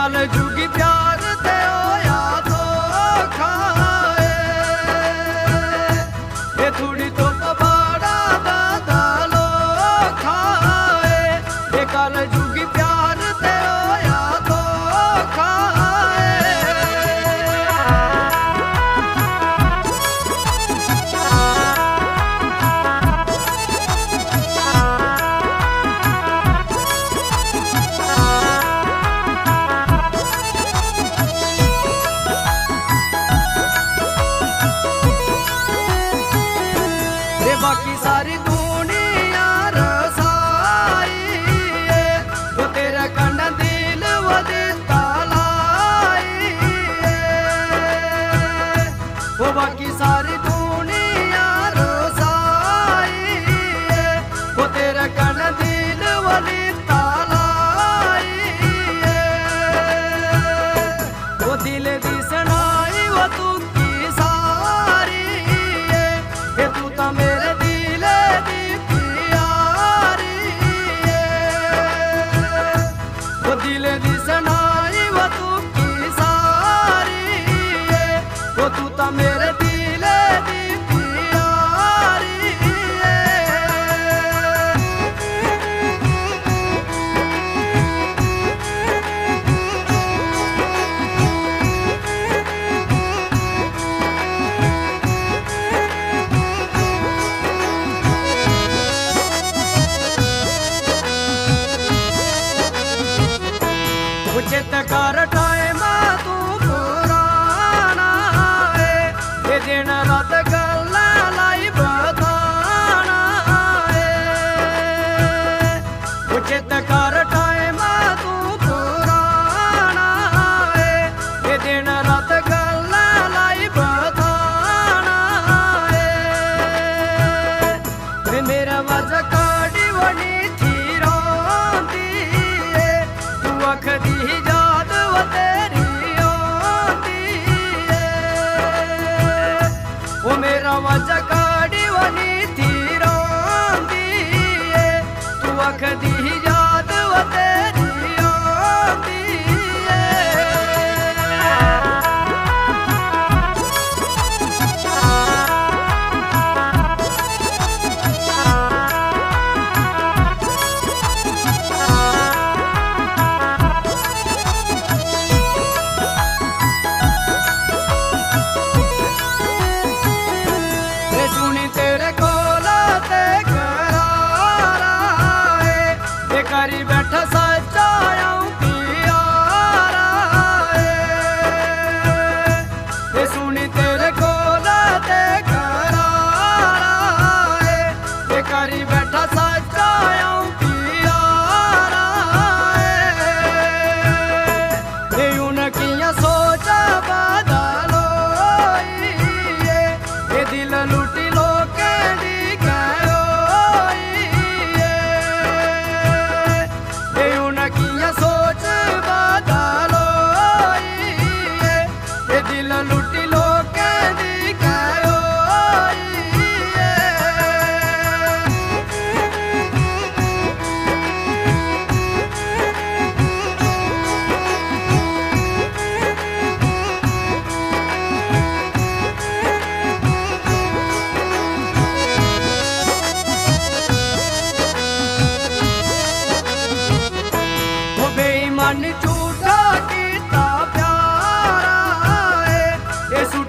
कल जुगी प्यार ते होया तो खाए ये थोड़ी तो बाड़ा बदलो खाए ये कल जुगी प्यार ते होया तो खाए। बाकी सारी दुनिया रसाई वो तेरा कन दिल वो देता लाई वो बाकी सारी दुनिया रसाई वो तेरा कन दिल वो देता लाई वो दिल दी सनाई वो तू की सारी तू तो मेरे मेरे दिल दी प्यारी उचित कर टाइम तू दिन रात गल लाई बताना उचित कर टाइम तू पुराना ये दिन रात गल लाई बताना मेरा वजह काड़ी बनी थी रोंदी तू आखदी याद वो तेरी वो मेरा वजह काड़ी वनी थी रोंदी तू आखदी याद वो तेरी आंदी बैठा